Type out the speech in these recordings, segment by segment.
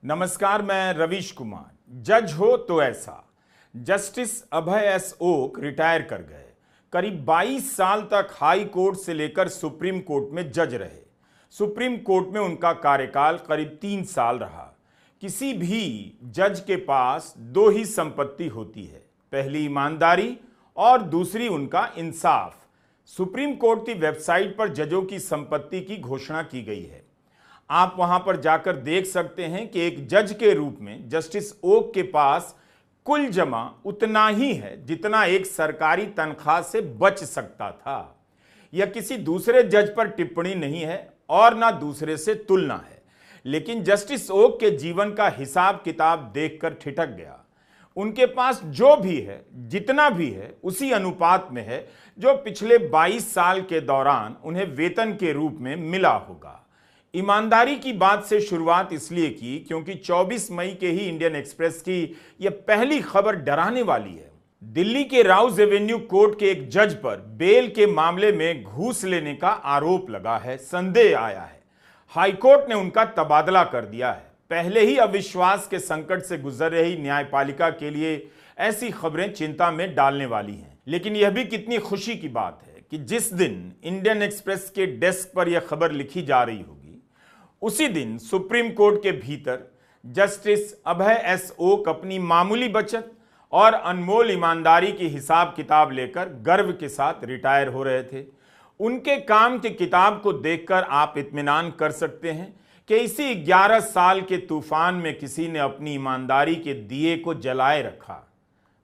नमस्कार, मैं रवीश कुमार। जज हो तो ऐसा। जस्टिस अभय एस ओक रिटायर कर गए। करीब 22 साल तक हाई कोर्ट से लेकर सुप्रीम कोर्ट में जज रहे। सुप्रीम कोर्ट में उनका कार्यकाल करीब 3 साल रहा। किसी भी जज के पास दो ही संपत्ति होती है, पहली ईमानदारी और दूसरी उनका इंसाफ। सुप्रीम कोर्ट की वेबसाइट पर जजों की संपत्ति की घोषणा की गई है। आप वहां पर जाकर देख सकते हैं कि एक जज के रूप में जस्टिस ओक के पास कुल जमा उतना ही है जितना एक सरकारी तनख्वाह से बच सकता था। यह किसी दूसरे जज पर टिप्पणी नहीं है और ना दूसरे से तुलना है, लेकिन जस्टिस ओक के जीवन का हिसाब किताब देखकर ठिठक गया। उनके पास जो भी है, जितना भी है, उसी अनुपात में है जो पिछले 22 साल के दौरान उन्हें वेतन के रूप में मिला होगा। ईमानदारी की बात से शुरुआत इसलिए की क्योंकि 24 मई के ही इंडियन एक्सप्रेस की यह पहली खबर डराने वाली है। दिल्ली के राउज एवेन्यू कोर्ट के एक जज पर बेल के मामले में घूस लेने का आरोप लगा है, संदेह आया है। हाईकोर्ट ने उनका तबादला कर दिया है। पहले ही अविश्वास के संकट से गुजर रही न्यायपालिका के लिए ऐसी खबरें चिंता में डालने वाली हैं। लेकिन यह भी कितनी खुशी की बात है कि जिस दिन इंडियन एक्सप्रेस के डेस्क पर यह खबर लिखी जा रही होगी, उसी दिन सुप्रीम कोर्ट के भीतर जस्टिस अभय एस ओक अपनी मामूली बचत और अनमोल ईमानदारी की हिसाब किताब लेकर गर्व के साथ रिटायर हो रहे थे। उनके काम की किताब को देखकर आप इत्मीनान कर सकते हैं कि इसी 11 साल के तूफान में किसी ने अपनी ईमानदारी के दिए को जलाए रखा।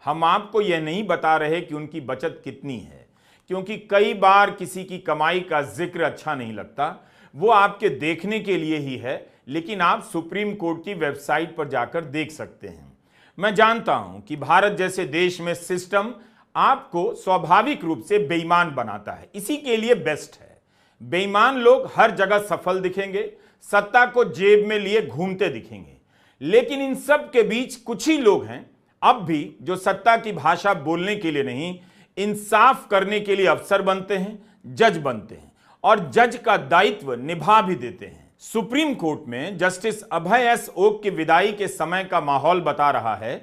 हम आपको यह नहीं बता रहे कि उनकी बचत कितनी है, क्योंकि कई बार किसी की कमाई का जिक्र अच्छा नहीं लगता, वो आपके देखने के लिए ही है, लेकिन आप सुप्रीम कोर्ट की वेबसाइट पर जाकर देख सकते हैं। मैं जानता हूं कि भारत जैसे देश में सिस्टम आपको स्वाभाविक रूप से बेईमान बनाता है, इसी के लिए बेस्ट है। बेईमान लोग हर जगह सफल दिखेंगे, सत्ता को जेब में लिए घूमते दिखेंगे, लेकिन इन सब के बीच कुछ ही लोग हैं अब भी जो सत्ता की भाषा बोलने के लिए नहीं, इंसाफ करने के लिए अफसर बनते हैं, जज बनते हैं और जज का दायित्व निभा भी देते हैं। सुप्रीम कोर्ट में जस्टिस अभय एस ओक की विदाई के समय का माहौल बता रहा है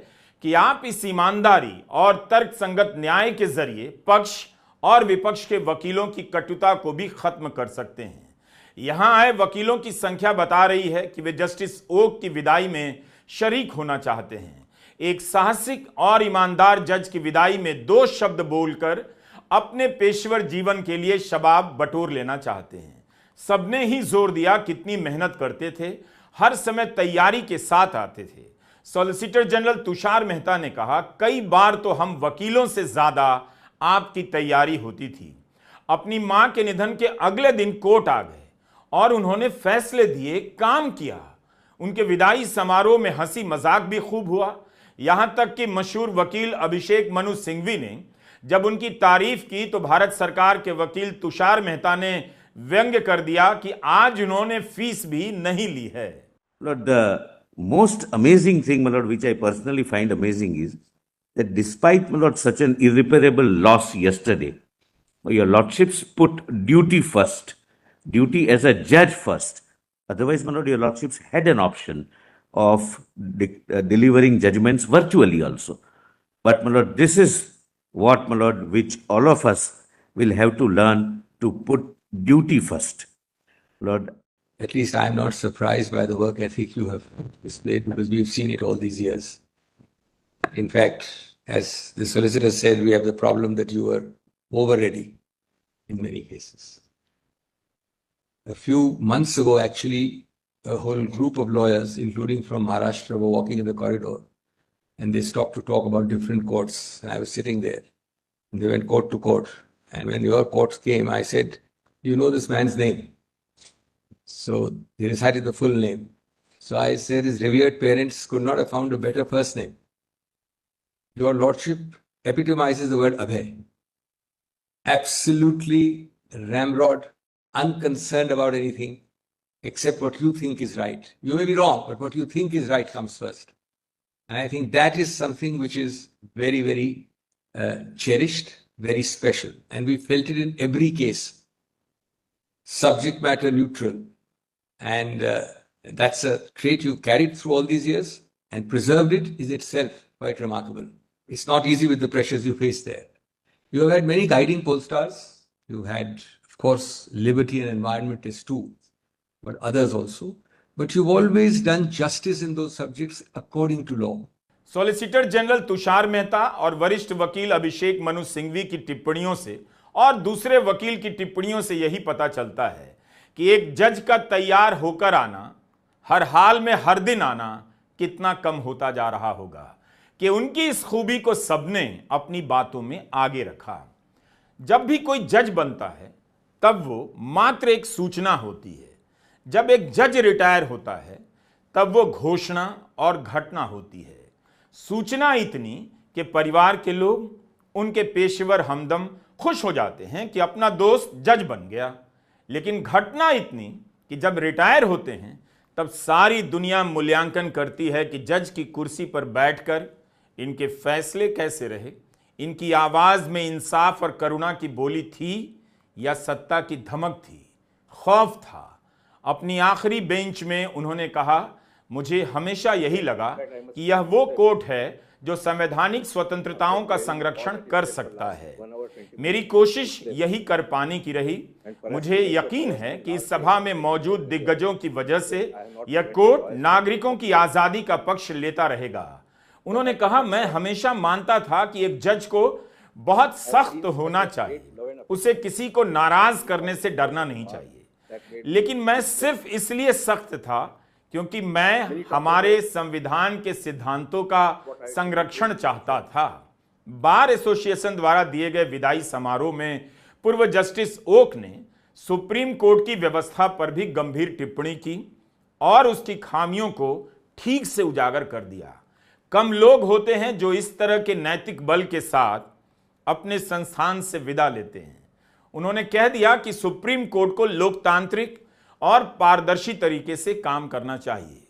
कि आप इस ईमानदारी और तर्कसंगत न्याय के जरिए पक्ष और विपक्ष के वकीलों की कटुता को भी खत्म कर सकते हैं। यहां आए वकीलों की संख्या बता रही है कि वे जस्टिस ओक की विदाई में शरीक होना चाहते हैं। एक साहसिक और ईमानदार जज की विदाई में 2 शब्द बोलकर अपने पेशेवर जीवन के लिए शबाब बटोर लेना चाहते हैं। सबने ही जोर दिया कितनी मेहनत करते थे, हर समय तैयारी के साथ आते थे। सॉलिसिटर जनरल तुषार मेहता ने कहा, कई बार तो हम वकीलों से ज्यादा आपकी तैयारी होती थी। अपनी मां के निधन के अगले दिन कोर्ट आ गए और उन्होंने फैसले दिए, काम किया। उनके विदाई समारोह में हंसी मजाक भी खूब हुआ। यहां तक कि मशहूर वकील अभिषेक मनु सिंघवी ने जब उनकी तारीफ की तो भारत सरकार के वकील तुषार मेहता ने व्यंग्य कर दिया कि आज उन्होंने फीस भी नहीं ली है। Lord, the most amazing thing, my Lord, which I personally find amazing is that despite, my Lord, such an irreparable loss yesterday, your Lordships put duty first, duty as a judge first. Otherwise, my Lord, your Lordships had an option of delivering judgments virtually also. But, my Lord, this is what, my Lord, which all of us will have to learn to put duty first. Lord, at least I'm not surprised by the work ethic you have displayed because we've seen it all these years. In fact, as the solicitor said, we have the problem that you were over ready in many cases. A few months ago, actually, a whole group of lawyers, including from Maharashtra, were walking in the corridor and they stopped to talk about different courts. And I was sitting there. And they went court to court. And when your court came, I said, you know this man's name? So they recited the full name. So I said his revered parents could not have found a better first name. Your Lordship epitomizes the word Abhay. Absolutely ramrod, unconcerned about anything except what you think is right. You may be wrong, but what you think is right comes first. And I think that is something which is very, very cherished, very special. And we felt it in every case. Subject matter neutral and That's a trait you carried through all these years and preserved it is itself quite remarkable. It's not easy with the pressures you face there. You have had many guiding pollstars. You've had, of course, liberty and environmentalists too, but others also. But you've always done justice in those subjects according to law. Solicitor general Tushar Mehta और वरिष्ठ वकील अभिषेक मनु सिंघवी की टिप्पणियों से और दूसरे वकील की टिप्पणियों से यही पता चलता है कि एक जज का तैयार होकर आना, हर हाल में हर दिन आना कितना कम होता जा रहा होगा कि उनकी इस खूबी को सबने अपनी बातों में आगे रखा। जब भी कोई जज बनता है तब वो मात्र एक सूचना होती है, जब एक जज रिटायर होता है तब वो घोषणा और घटना होती है। सूचना इतनी कि परिवार के लोग, उनके पेशेवर हमदम खुश हो जाते हैं कि अपना दोस्त जज बन गया, लेकिन घटना इतनी कि जब रिटायर होते हैं तब सारी दुनिया मूल्यांकन करती है कि जज की कुर्सी पर बैठकर इनके फैसले कैसे रहे, इनकी आवाज में इंसाफ और करुणा की बोली थी या सत्ता की धमक थी, खौफ था। अपनी आखिरी बेंच में उन्होंने कहा, मुझे हमेशा यही लगा कि यह वो कोर्ट है जो संवैधानिक स्वतंत्रताओं का संरक्षण कर सकता है। मेरी कोशिश यही कर पाने की रही। मुझे यकीन है कि इस सभा में मौजूद दिग्गजों की वजह से यह कोर्ट नागरिकों की आजादी का पक्ष लेता रहेगा। उन्होंने कहा, मैं हमेशा मानता था कि एक जज को बहुत सख्त होना चाहिए, उसे किसी को नाराज करने से डरना नहीं चाहिए, लेकिन मैं सिर्फ इसलिए सख्त था क्योंकि मैं हमारे संविधान के सिद्धांतों का संरक्षण चाहता था। बार एसोसिएशन द्वारा दिए गए विदाई समारोह में पूर्व जस्टिस ओक ने सुप्रीम कोर्ट की व्यवस्था पर भी गंभीर टिप्पणी की और उसकी खामियों को ठीक से उजागर कर दिया। कम लोग होते हैं जो इस तरह के नैतिक बल के साथ अपने संस्थान से विदा लेते हैं। उन्होंने कह दिया कि सुप्रीम कोर्ट को लोकतांत्रिक और पारदर्शी तरीके से काम करना चाहिए।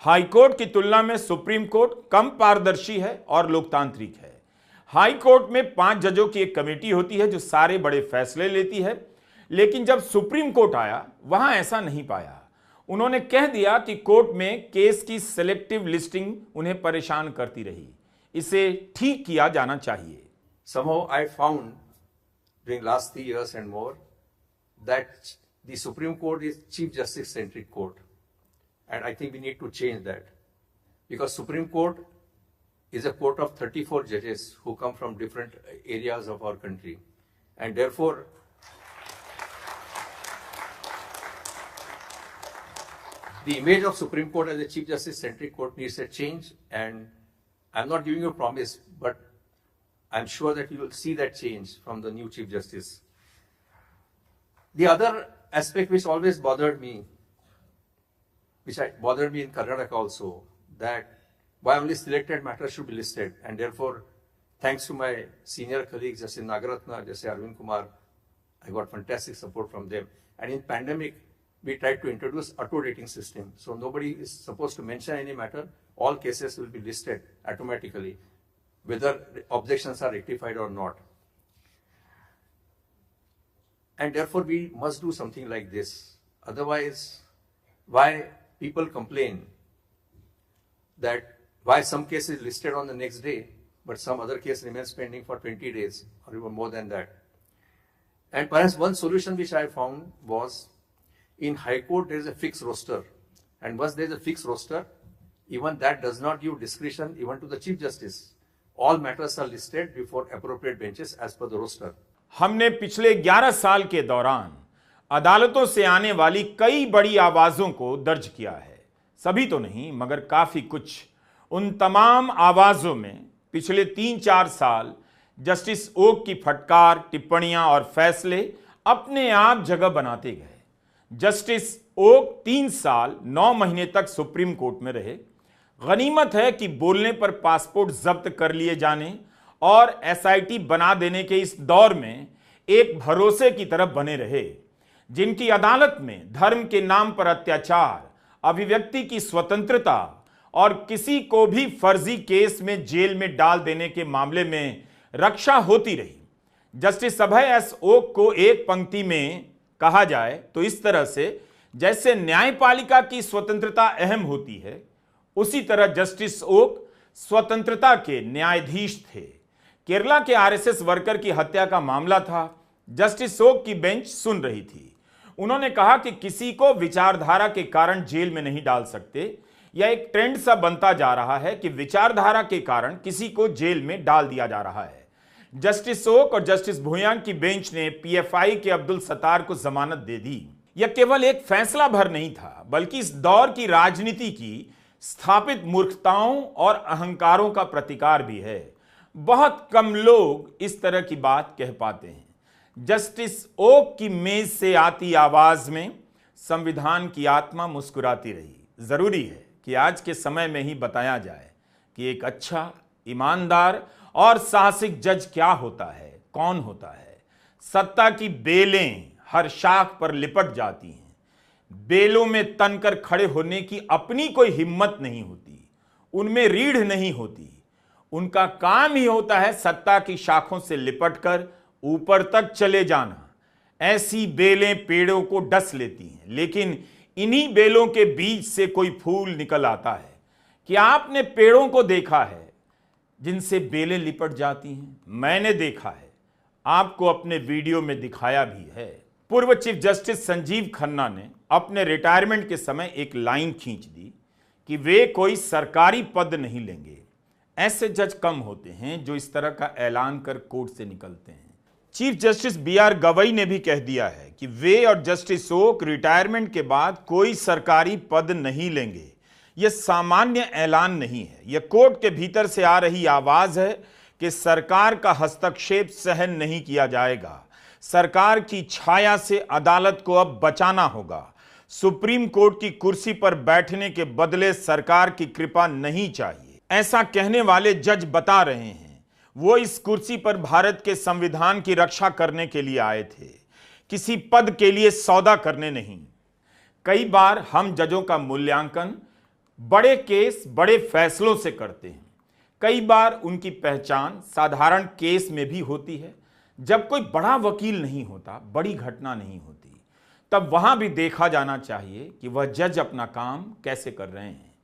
हाई कोर्ट की तुलना में सुप्रीम कोर्ट कम पारदर्शी है और लोकतांत्रिक है। हाई कोर्ट में 5 जजों की एक कमेटी होती है जो सारे बड़े फैसले लेती है, लेकिन जब सुप्रीम कोर्ट आया वहां ऐसा नहीं पाया। उन्होंने कह दिया कि कोर्ट में केस की सिलेक्टिव लिस्टिंग उन्हें परेशान करती रही, इसे ठीक किया जाना चाहिए। Somehow I found during last 3 years and more that the Supreme Court is Chief Justice centric court, and I think we need to change that, because Supreme Court is a court of 34 judges who come from different areas of our country, and therefore the image of Supreme Court as a Chief Justice centric court needs a change, and I'm not giving you a promise, but I'm sure that you will see that change from the new Chief Justice. The other aspect which always bothered me, bothered me in Karnataka also, that why only selected matters should be listed, and therefore, thanks to my senior colleagues, Justice Nagaratna, Justice Arvind Kumar, I got fantastic support from them. And in pandemic, we tried to introduce auto-rating system. So nobody is supposed to mention any matter. All cases will be listed automatically, whether objections are rectified or not. And therefore, we must do something like this. Otherwise, why people complain that why some case is listed on the next day, but some other case remains pending for 20 days or even more than that. And perhaps one solution which I found was, in High Court there is a fixed roster, and once there is a fixed roster, even that does not give discretion even to the Chief Justice. All matters are listed before appropriate benches as per the roster. हमने पिछले 11 साल के दौरान अदालतों से आने वाली कई बड़ी आवाजों को दर्ज किया है। सभी तो नहीं, मगर काफी कुछ। उन तमाम आवाजों में पिछले 3-4 साल जस्टिस ओक की फटकार, टिप्पणियां और फैसले अपने आप जगह बनाते गए। जस्टिस ओक 3 साल 9 महीने तक सुप्रीम कोर्ट में रहे। गनीमत है कि बोलने पर पासपोर्ट जब्त कर लिए जाने और एसआईटी बना देने के इस दौर में एक भरोसे की तरफ बने रहे। जिनकी अदालत में धर्म के नाम पर अत्याचार, अभिव्यक्ति की स्वतंत्रता और किसी को भी फर्जी केस में जेल में डाल देने के मामले में रक्षा होती रही। जस्टिस अभय एस ओक को एक पंक्ति में कहा जाए तो इस तरह से जैसे न्यायपालिका की स्वतंत्रता अहम होती है, उसी तरह जस्टिस ओक स्वतंत्रता के न्यायाधीश थे। केरला के आरएसएस वर्कर की हत्या का मामला था। जस्टिस ओक की बेंच सुन रही थी। उन्होंने कहा कि किसी को विचारधारा के कारण जेल में नहीं डाल सकते। यह एक ट्रेंड सा बनता जा रहा है कि विचारधारा के कारण किसी को जेल में डाल दिया जा रहा है। जस्टिस ओक और जस्टिस भुयांग की बेंच ने पीएफआई के अब्दुल सत्तार को जमानत दे दी। यह केवल एक फैसला भर नहीं था, बल्कि इस दौर की राजनीति की स्थापित मूर्खताओं और अहंकारों का प्रतिकार भी है। बहुत कम लोग इस तरह की बात कह पाते हैं। जस्टिस ओक की मेज से आती आवाज में संविधान की आत्मा मुस्कुराती रही। जरूरी है कि आज के समय में ही बताया जाए कि एक अच्छा, ईमानदार और साहसिक जज क्या होता है, कौन होता है। सत्ता की बेलें हर शाख पर लिपट जाती हैं। बेलों में तनकर खड़े होने की अपनी कोई हिम्मत नहीं होती, उनमें रीढ़ नहीं होती। उनका काम ही होता है सत्ता की शाखों से लिपटकर ऊपर तक चले जाना। ऐसी बेलें पेड़ों को डस लेती हैं, लेकिन इन्हीं बेलों के बीच से कोई फूल निकल आता है। क्या आपने पेड़ों को देखा है जिनसे बेलें लिपट जाती हैं? मैंने देखा है, आपको अपने वीडियो में दिखाया भी है। पूर्व चीफ जस्टिस संजीव खन्ना ने अपने रिटायरमेंट के समय एक लाइन खींच दी कि वे कोई सरकारी पद नहीं लेंगे। ऐसे जज कम होते हैं जो इस तरह का ऐलान कर कोर्ट से निकलते हैं। चीफ जस्टिस बीआर गवई ने भी कह दिया है कि वे और जस्टिस ओक रिटायरमेंट के बाद कोई सरकारी पद नहीं लेंगे। यह सामान्य ऐलान नहीं है, यह कोर्ट के भीतर से आ रही आवाज है कि सरकार का हस्तक्षेप सहन नहीं किया जाएगा। सरकार की छाया से अदालत को अब बचाना होगा। सुप्रीम कोर्ट की कुर्सी पर बैठने के बदले सरकार की कृपा नहीं चाहिए। ऐसा कहने वाले जज बता रहे हैं वो इस कुर्सी पर भारत के संविधान की रक्षा करने के लिए आए थे, किसी पद के लिए सौदा करने नहीं। कई बार हम जजों का मूल्यांकन बड़े केस, बड़े फैसलों से करते हैं। कई बार उनकी पहचान साधारण केस में भी होती है। जब कोई बड़ा वकील नहीं होता, बड़ी घटना नहीं होती, तब वहां भी देखा जाना चाहिए कि वह जज अपना काम कैसे कर रहे हैं।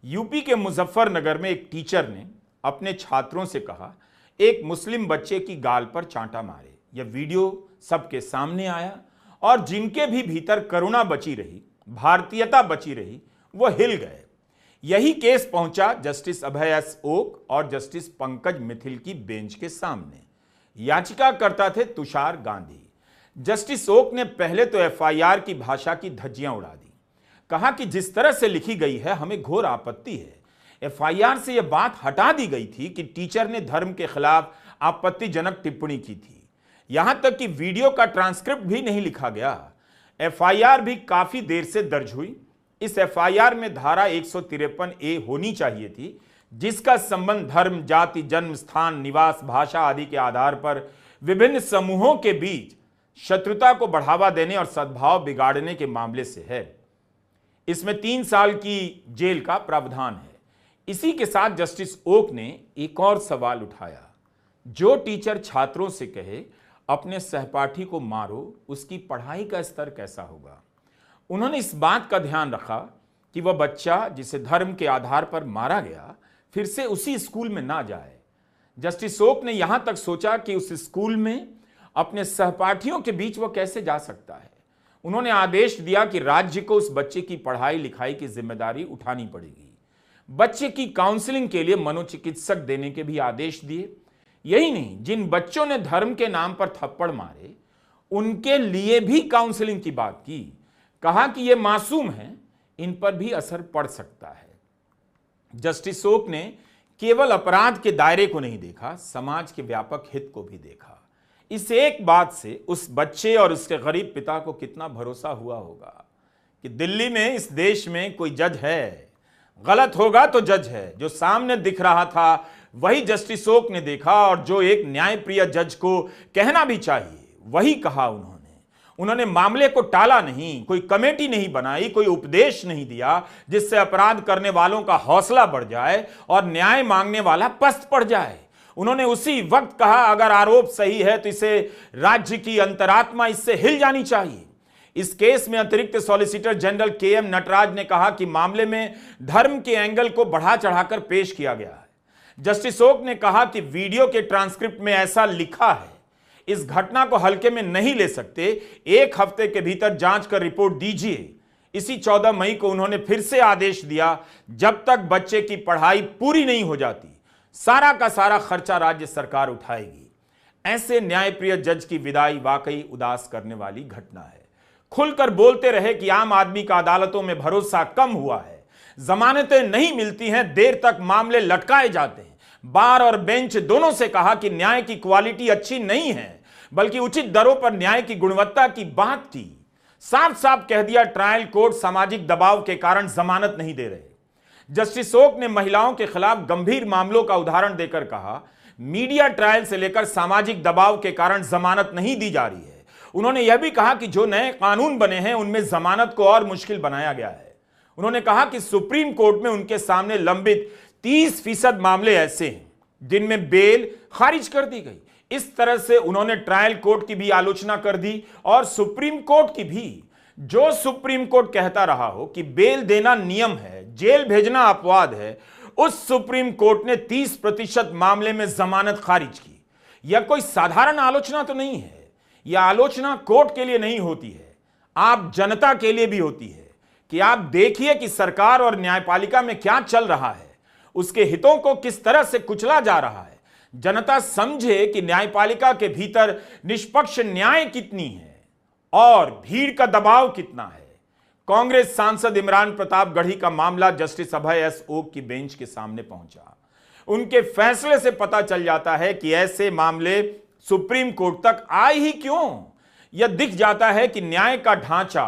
यूपी के मुजफ्फरनगर में एक टीचर ने अपने छात्रों से कहा, एक मुस्लिम बच्चे की गाल पर चांटा मारे। यह वीडियो सबके सामने आया और जिनके भी भीतर करुणा बची रही, भारतीयता बची रही, वह हिल गए। यही केस पहुंचा जस्टिस अभय एस ओक और जस्टिस पंकज मिथिल की बेंच के सामने। याचिकाकर्ता थे तुषार गांधी। जस्टिस ओक ने पहले तो एफआईआर की भाषा की धज्जियां उड़ा दी। कहा कि जिस तरह से लिखी गई है हमें घोर आपत्ति है। एफआईआर से यह बात हटा दी गई थी कि टीचर ने धर्म के खिलाफ आपत्तिजनक टिप्पणी की थी। यहां तक कि वीडियो का ट्रांसक्रिप्ट भी नहीं लिखा गया। एफआईआर भी काफी देर से दर्ज हुई। इस एफआईआर में धारा 153A होनी चाहिए थी, जिसका संबंध धर्म, जाति, जन्म स्थान, निवास, भाषा आदि के आधार पर विभिन्न समूहों के बीच शत्रुता को बढ़ावा देने और सद्भाव बिगाड़ने के मामले से है। इसमें 3 साल की जेल का प्रावधान है। इसी के साथ जस्टिस ओक ने एक और सवाल उठाया, जो टीचर छात्रों से कहे अपने सहपाठी को मारो, उसकी पढ़ाई का स्तर कैसा होगा। उन्होंने इस बात का ध्यान रखा कि वह बच्चा जिसे धर्म के आधार पर मारा गया फिर से उसी स्कूल में ना जाए। जस्टिस ओक ने यहां तक सोचा कि उस स्कूल में अपने सहपाठियों के बीच वह कैसे जा सकता है। उन्होंने आदेश दिया कि राज्य को उस बच्चे की पढ़ाई लिखाई की जिम्मेदारी उठानी पड़ेगी। बच्चे की काउंसलिंग के लिए मनोचिकित्सक देने के भी आदेश दिए। यही नहीं, जिन बच्चों ने धर्म के नाम पर थप्पड़ मारे उनके लिए भी काउंसलिंग की बात की। कहा कि ये मासूम हैं, इन पर भी असर पड़ सकता है। जस्टिस ओक ने केवल अपराध के दायरे को नहीं देखा, समाज के व्यापक हित को भी देखा। इस एक बात से उस बच्चे और उसके गरीब पिता को कितना भरोसा हुआ होगा कि दिल्ली में, इस देश में कोई जज है। गलत होगा तो जज है। जो सामने दिख रहा था वही जस्टिस ओक ने देखा, और जो एक न्यायप्रिय जज को कहना भी चाहिए वही कहा उन्होंने मामले को टाला नहीं, कोई कमेटी नहीं बनाई, कोई उपदेश नहीं दिया जिससे अपराध करने वालों का हौसला बढ़ जाए और न्याय मांगने वाला पस्त पड़ जाए। उन्होंने उसी वक्त कहा, अगर आरोप सही है तो इसे राज्य की अंतरात्मा इससे हिल जानी चाहिए। इस केस में अतिरिक्त सॉलिसिटर जनरल के.एम. नटराज ने कहा कि मामले में धर्म के एंगल को बढ़ा चढ़ाकर पेश किया गया है। जस्टिस ओक ने कहा कि वीडियो के ट्रांसक्रिप्ट में ऐसा लिखा है, इस घटना को हल्के में नहीं ले सकते, 1 हफ्ते के भीतर जांच कर रिपोर्ट दीजिए। इसी 14 मई को उन्होंने फिर से आदेश दिया, जब तक बच्चे की पढ़ाई पूरी नहीं हो जाती सारा का सारा खर्चा राज्य सरकार उठाएगी। ऐसे न्यायप्रिय जज की विदाई वाकई उदास करने वाली घटना है। खुलकर बोलते रहे कि आम आदमी का अदालतों में भरोसा कम हुआ है, जमानतें नहीं मिलती हैं, देर तक मामले लटकाए जाते हैं। बार और बेंच दोनों से कहा कि न्याय की क्वालिटी अच्छी नहीं है, बल्कि उचित दरों पर न्याय की गुणवत्ता की बात थी। साफ साफ कह दिया ट्रायल कोर्ट सामाजिक दबाव के कारण जमानत नहीं दे रहे। जस्टिस ओक ने महिलाओं के खिलाफ गंभीर मामलों का उदाहरण देकर कहा, मीडिया ट्रायल से लेकर सामाजिक दबाव के कारण जमानत नहीं दी जा रही है। उन्होंने यह भी कहा कि जो नए कानून बने हैं उनमें जमानत को और मुश्किल बनाया गया है। उन्होंने कहा कि सुप्रीम कोर्ट में उनके सामने लंबित 30% मामले ऐसे हैं जिनमें बेल खारिज कर दी गई। इस तरह से उन्होंने ट्रायल कोर्ट की भी आलोचना कर दी और सुप्रीम कोर्ट की भी। जो सुप्रीम कोर्ट कहता रहा हो कि बेल देना नियम है, जेल भेजना अपवाद है, उस सुप्रीम कोर्ट ने 30% मामले में जमानत खारिज की। यह कोई साधारण आलोचना तो नहीं है। यह आलोचना कोर्ट के लिए नहीं होती है, आप जनता के लिए भी होती है कि आप देखिए कि सरकार और न्यायपालिका में क्या चल रहा है, उसके हितों को किस तरह से कुचला जा रहा है। जनता समझे कि न्यायपालिका के भीतर निष्पक्ष न्याय कितनी है और भीड़ का दबाव कितना है। कांग्रेस सांसद इमरान प्रताप गढ़ी का मामला जस्टिस अभय एस ओक की बेंच के सामने पहुंचा। उनके फैसले से पता चल जाता है कि ऐसे मामले सुप्रीम कोर्ट तक आए ही क्यों। यह दिख जाता है कि न्याय का ढांचा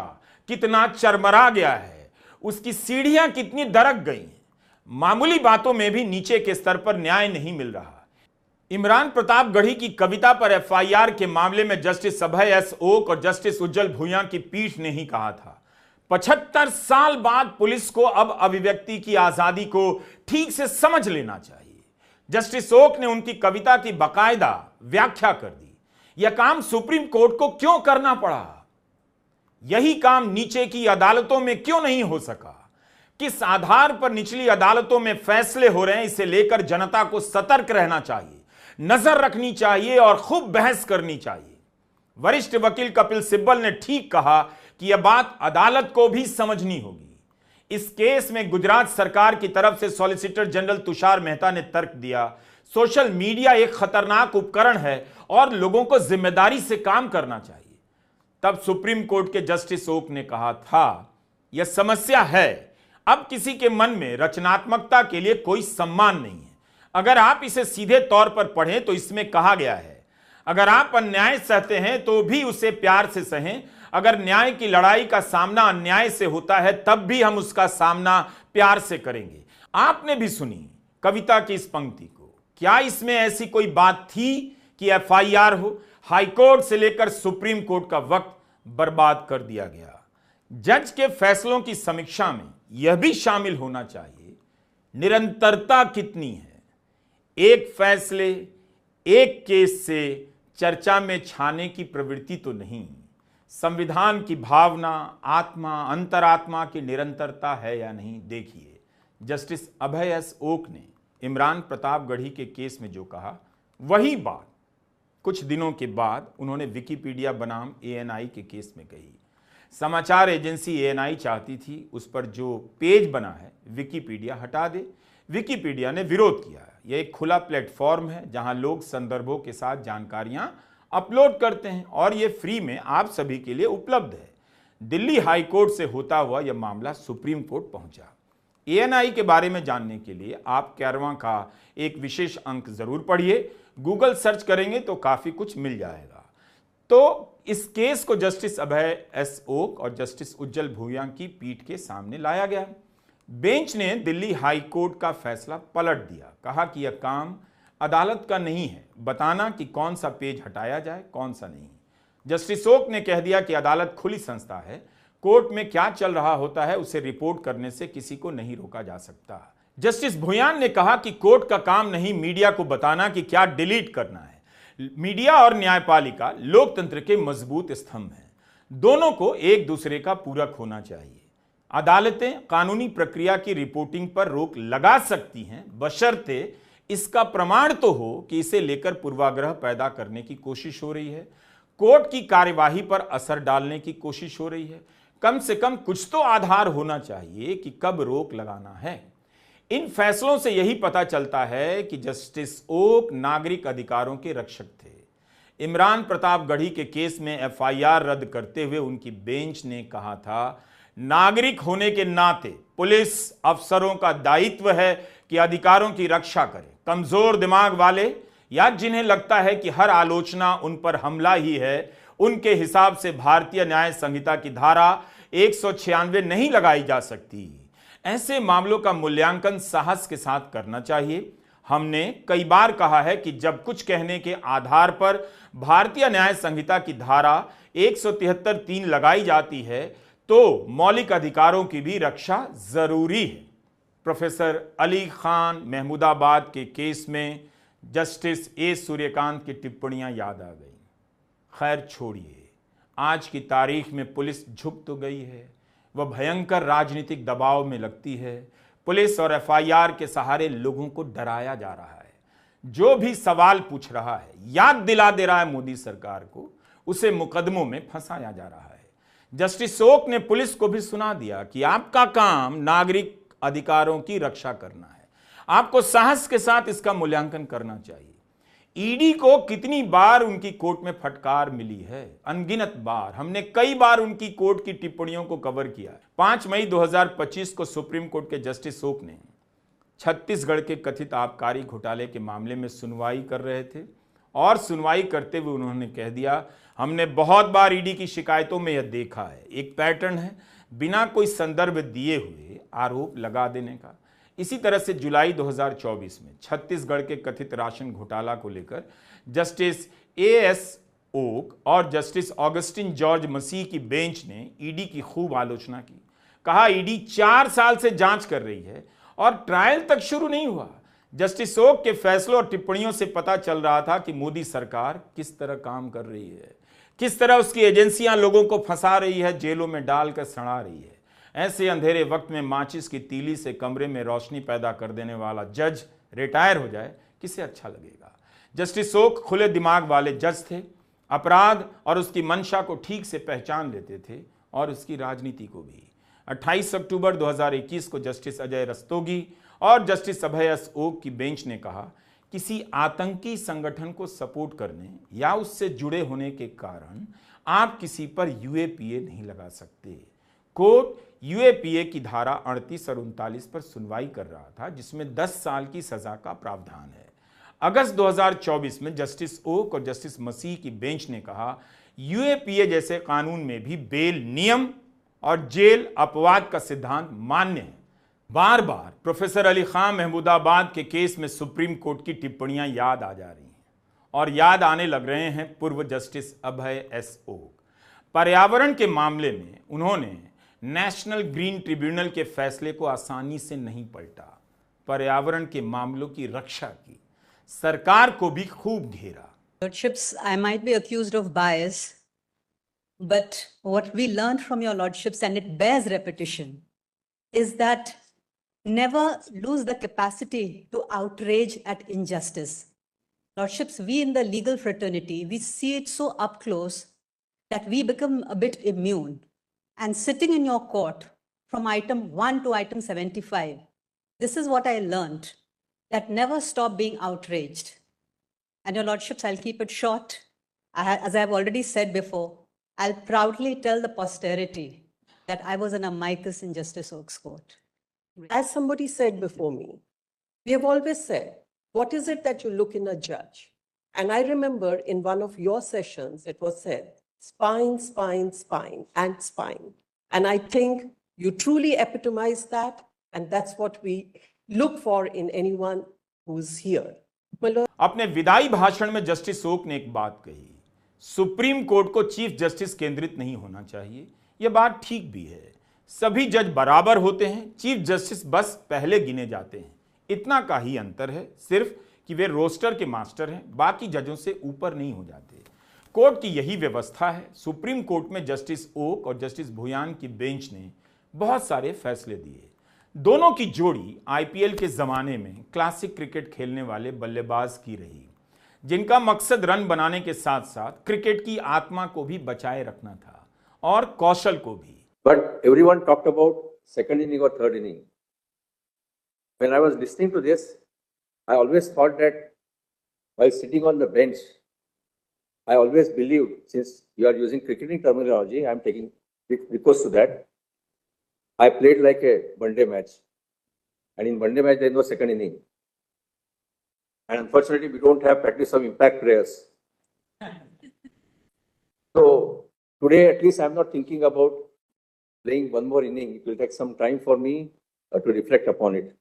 कितना चरमरा गया है, उसकी सीढ़ियां कितनी दरक गई। मामूली बातों में भी नीचे के स्तर पर न्याय नहीं मिल रहा। इमरान प्रताप गढ़ी की कविता पर एफआईआर के मामले में जस्टिस अभय एस ओक और जस्टिस उज्जवल भूया की पीठ ने ही कहा था, 75 साल बाद पुलिस को अब अभिव्यक्ति की आजादी को ठीक से समझ लेना चाहिए। जस्टिस ओक ने उनकी कविता की बाकायदा व्याख्या कर दी। यह काम सुप्रीम कोर्ट को क्यों करना पड़ा? यही काम नीचे की अदालतों में क्यों नहीं हो सका? किस आधार पर निचली अदालतों में फैसले हो रहे हैं, इसे लेकर जनता को सतर्क रहना चाहिए, नजर रखनी चाहिए और खूब बहस करनी चाहिए। वरिष्ठ वकील कपिल सिब्बल ने ठीक कहा कि यह बात अदालत को भी समझनी होगी। इस केस में गुजरात सरकार की तरफ से सॉलिसिटर जनरल तुषार मेहता ने तर्क दिया, सोशल मीडिया एक खतरनाक उपकरण है और लोगों को जिम्मेदारी से काम करना चाहिए। तब सुप्रीम कोर्ट के जस्टिस ओक ने कहा था, यह समस्या है, अब किसी के मन में रचनात्मकता के लिए कोई सम्मान नहीं है। अगर आप इसे सीधे तौर पर पढ़ें तो इसमें कहा गया है, अगर आप अन्याय सहते हैं तो भी उसे प्यार से सहें। अगर न्याय की लड़ाई का सामना अन्याय से होता है तब भी हम उसका सामना प्यार से करेंगे। आपने भी सुनी कविता की इस पंक्ति को। क्या इसमें ऐसी कोई बात थी कि एफआईआर हो? हाईकोर्ट से लेकर सुप्रीम कोर्ट का वक्त बर्बाद कर दिया गया। जज के फैसलों की समीक्षा में यह भी शामिल होना चाहिए, निरंतरता कितनी है। एक फैसले, एक केस से चर्चा में छाने की प्रवृत्ति तो नहीं। संविधान की भावना, आत्मा, अंतरात्मा की निरंतरता है या नहीं, देखिए। जस्टिस अभय एस ओक ने इमरान प्रताप गढ़ी के केस में जो कहा, वही बात कुछ दिनों के बाद उन्होंने विकिपीडिया बनाम एएनआई के केस में कही। समाचार एजेंसी एएनआई चाहती थी उस पर जो पेज बना है विकिपीडिया हटा दे। विकिपीडिया ने विरोध किया। यह एक खुला प्लेटफॉर्म है जहां लोग संदर्भों के साथ जानकारियां अपलोड करते हैं और यह फ्री में आप सभी के लिए उपलब्ध है। दिल्ली हाई कोर्ट से होता हुआ यह मामला सुप्रीम कोर्ट पहुंचा। एएनआई के बारे में जानने के लिए आप कैरवां का एक विशेष अंक जरूर पढ़िए। गूगल सर्च करेंगे तो काफी कुछ मिल जाएगा। तो इस केस को जस्टिस अभय एस ओक और जस्टिस उज्जवल भूया की पीठ के सामने लाया गया। बेंच ने दिल्ली हाई कोर्ट का फैसला पलट दिया, कहा कि यह काम अदालत का नहीं है बताना कि कौन सा पेज हटाया जाए, कौन सा नहीं। जस्टिस ओक ने कह दिया कि अदालत खुली संस्था है, कोर्ट में क्या चल रहा होता है उसे रिपोर्ट करने से किसी को नहीं रोका जा सकता। जस्टिस भुयान ने कहा कि कोर्ट का काम नहीं मीडिया को बताना कि क्या डिलीट करना है। मीडिया और न्यायपालिका लोकतंत्र के मजबूत स्तंभ हैं। दोनों को एक दूसरे का पूरक होना चाहिए। अदालतें कानूनी प्रक्रिया की रिपोर्टिंग पर रोक लगा सकती हैं, बशर्ते इसका प्रमाण तो हो कि इसे लेकर पूर्वाग्रह पैदा करने की कोशिश हो रही है, कोर्ट की कार्यवाही पर असर डालने की कोशिश हो रही है। कम से कम कुछ तो आधार होना चाहिए कि कब रोक लगाना है। इन फैसलों से यही पता चलता है कि जस्टिस ओक नागरिक अधिकारों के रक्षक थे। इमरान प्रतापगढ़ी के केस में एफआईआर रद्द करते हुए उनकी बेंच ने कहा था, नागरिक होने के नाते पुलिस अफसरों का दायित्व है कि अधिकारों की रक्षा करें। कमजोर दिमाग वाले या जिन्हें लगता है कि हर आलोचना उन पर हमला ही है, उनके हिसाब से भारतीय न्याय संहिता की धारा 196 नहीं लगाई जा सकती। ऐसे मामलों का मूल्यांकन साहस के साथ करना चाहिए। हमने कई बार कहा है कि जब कुछ कहने के आधार पर भारतीय न्याय संहिता की धारा 173(3) लगाई जाती है तो मौलिक अधिकारों की भी रक्षा जरूरी है। प्रोफेसर अली खान महमूदाबाद के केस में जस्टिस ए सूर्यकांत की टिप्पणियां याद आ गई। खैर छोड़िए, आज की तारीख में पुलिस झुक तो गई है, वह भयंकर राजनीतिक दबाव में लगती है। पुलिस और एफआईआर के सहारे लोगों को डराया जा रहा है। जो भी सवाल पूछ रहा है, याद दिला दे रहा है मोदी सरकार को, उसे मुकदमों में फंसाया जा रहा है। जस्टिस ओक ने पुलिस को भी सुना दिया कि आपका काम नागरिक अधिकारों की रक्षा करना है, आपको साहस के साथ इसका मूल्यांकन करना चाहिए। ईडी को कितनी बार उनकी कोर्ट में फटकार मिली है, अनगिनत बार। हमने कई बार उनकी कोर्ट की टिप्पणियों को कवर किया। 5 मई 2025 को सुप्रीम कोर्ट के जस्टिस ओक ने छत्तीसगढ़ के कथित आबकारी घोटाले के मामले में सुनवाई कर रहे थे और सुनवाई करते हुए उन्होंने कह दिया, हमने बहुत बार ईडी की शिकायतों में यह देखा है, एक पैटर्न है बिना कोई संदर्भ दिए हुए आरोप लगा देने का। इसी तरह से जुलाई 2024 में छत्तीसगढ़ के कथित राशन घोटाला को लेकर जस्टिस एएस ओक और जस्टिस ऑगस्टिन जॉर्ज मसीह की बेंच ने ईडी की खूब आलोचना की। कहा, ईडी 4 साल से जांच कर रही है और ट्रायल तक शुरू नहीं हुआ। जस्टिस ओक के फैसलों और टिप्पणियों से पता चल रहा था कि मोदी सरकार किस तरह काम कर रही है, किस तरह उसकी एजेंसियां लोगों को फंसा रही है, जेलों में डालकर सड़ा रही है। ऐसे अंधेरे वक्त में माचिस की तीली से कमरे में रोशनी पैदा कर देने वाला जज रिटायर हो जाए, किसे अच्छा लगेगा। जस्टिस ओक खुले दिमाग वाले जज थे, अपराध और उसकी मंशा को ठीक से पहचान लेते थे और उसकी राजनीति को भी। 28 अक्टूबर 2021 को जस्टिस अजय रस्तोगी और जस्टिस अभय एस ओक की बेंच ने कहा, किसी आतंकी संगठन को सपोर्ट करने या उससे जुड़े होने के कारण आप किसी पर यूएपीए नहीं लगा सकते। कोर्ट यूएपीए की धारा 38 और 39 पर सुनवाई कर रहा था, जिसमें 10 साल की सजा का प्रावधान है। अगस्त 2024 में जस्टिस ओक और जस्टिस मसीह की बेंच ने कहा, यूएपीए जैसे कानून में भी बेल नियम और जेल अपवाद का सिद्धांत मान्य है। बार बार प्रोफेसर अली खान महमूदाबाद के केस में सुप्रीम कोर्ट की टिप्पणियां याद आ जा रही हैं और याद आने लग रहे हैं पूर्व जस्टिस अभय एस ओक। पर्यावरण के मामले में उन्होंने नेशनल ग्रीन ट्रिब्यूनल के फैसले को आसानी से नहीं पलटा, पर्यावरण के मामलों की रक्षा की, सरकार को भी खूब घेरा। Lordships, I might be accused of bias, but what we learned from your lordships, and it bears repetition, is that never lose the capacity to outrage at injustice. Lordships, we in the legal fraternity, we see it so up close that we become a bit immune. And sitting in your court from item 1 to item 75, this is what I learned, that never stop being outraged. And your lordships, I'll keep it short. As I've already said before, I'll proudly tell the posterity that I was an amicus in Justice Oak's court. As somebody said before me, we have always said, what is it that you look in a judge? And I remember in one of your sessions, it was said, spine, spine, spine, and spine. And I think you truly epitomize that, and that's what we look for in anyone who's here. अपने विदाई भाषण में justice okay ने एक बात कही, supreme court को chief justice केंद्रित नहीं होना चाहिए। यह बात ठीक भी है, सभी जज बराबर होते हैं, चीफ जस्टिस बस पहले गिने जाते हैं। इतना का ही अंतर है सिर्फ कि वे रोस्टर के मास्टर हैं, बाकी जजों से ऊपर नहीं हो जाते। कोर्ट की यही व्यवस्था है। सुप्रीम कोर्ट में जस्टिस ओक और जस्टिस भुयान की बेंच ने बहुत सारे फैसले दिए। दोनों की जोड़ी आईपीएल के जमाने में क्लासिक क्रिकेट खेलने वाले बल्लेबाज की रही, जिनका मकसद रन बनाने के साथ साथ क्रिकेट की आत्मा को भी बचाए रखना था और कौशल को भी। But everyone talked about second inning or third inning. When I was listening to this, I always thought that while sitting on the bench, I always believed, since you are using cricketing terminology, I am taking recourse to that. I played like a one-day match. And in one-day match, there is no second inning. And unfortunately, we don't have practice of impact players. So today, at least, I am not thinking about playing one more inning. It will take some time for me to reflect upon it.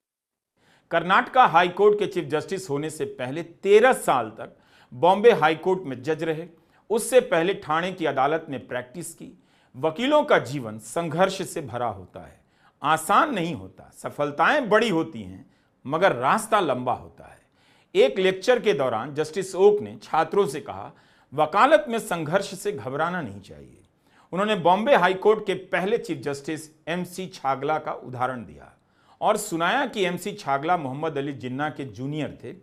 Karnataka high court के chief justice होने से पहले 13 साल तक Bombay high court में जज रहे। उससे पहले ठाणे की अदालत में प्रैक्टिस की। वकीलों का जीवन संघर्ष से भरा होता है, आसान नहीं होता। सफलताएं बड़ी होती हैं मगर रास्ता लंबा होता है। एक लेक्चर के दौरान जस्टिस ओक ने छात्रों से कहा, वकालत में संघर्ष से घबराना नहीं चाहिए। उन्होंने बॉम्बे हाई कोर्ट के पहले चीफ जस्टिस एमसी छागला का उदाहरण दिया और सुनाया कि एमसी छागला मोहम्मद अली जिन्ना के जूनियर थे।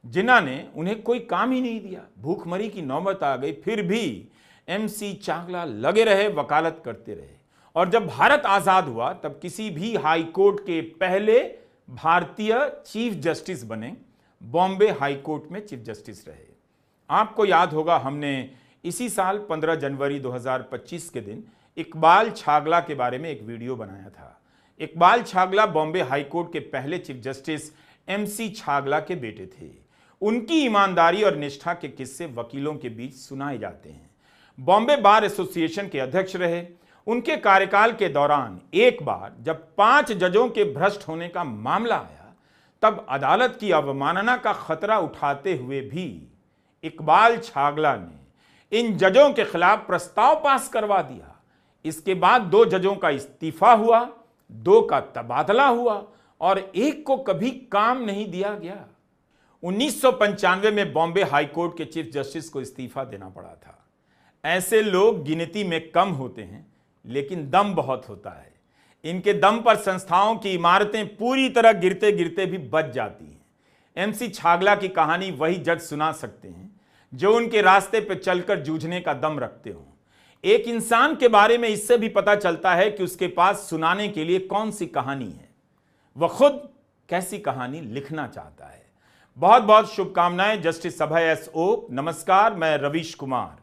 जिन्ना ने उन्हें कोई काम ही नहीं दिया। भूखमरी की नौबत आ गई, फिर भी एमसी छागला लगे रहे, वकालत करते रहे। और जब भारत आजाद हुआ तब किसी भी हाई कोर्ट के पहले भारतीय चीफ जस्टिस बने, बॉम्बे हाई कोर्ट में चीफ जस्टिस रहे। आपको याद होगा, हमने इसी साल 15 जनवरी 2025 के दिन इकबाल छागला के बारे में एक वीडियो बनाया था। इकबाल छागला बॉम्बे हाई कोर्ट के पहले चीफ जस्टिस एमसी छागला के बेटे थे। उनकी ईमानदारी और निष्ठा के किस्से वकीलों के बीच सुनाए जाते हैं। बॉम्बे बार एसोसिएशन के अध्यक्ष रहे। उनके कार्यकाल के दौरान एक बार जब 5 जजों के भ्रष्ट होने का मामला आया, तब अदालत की अवमानना का खतरा उठाते हुए भी इकबाल छागला ने इन जजों के खिलाफ प्रस्ताव पास करवा दिया। इसके बाद 2 जजों का इस्तीफा हुआ, 2 का तबादला हुआ और 1 को कभी काम नहीं दिया गया। 1995 में बॉम्बे हाई कोर्ट के चीफ जस्टिस को इस्तीफा देना पड़ा था। ऐसे लोग गिनती में कम होते हैं, लेकिन दम बहुत होता है। इनके दम पर संस्थाओं की इमारतें पूरी तरह गिरते गिरते भी बच जाती हैं। एमसी छागला की कहानी वही जज सुना सकते हैं जो उनके रास्ते पर चलकर जूझने का दम रखते हों। एक इंसान के बारे में इससे भी पता चलता है कि उसके पास सुनाने के लिए कौन सी कहानी है, वह खुद कैसी कहानी लिखना चाहता है। बहुत बहुत शुभकामनाएं जस्टिस अभय एस ओक। नमस्कार, मैं रवीश कुमार।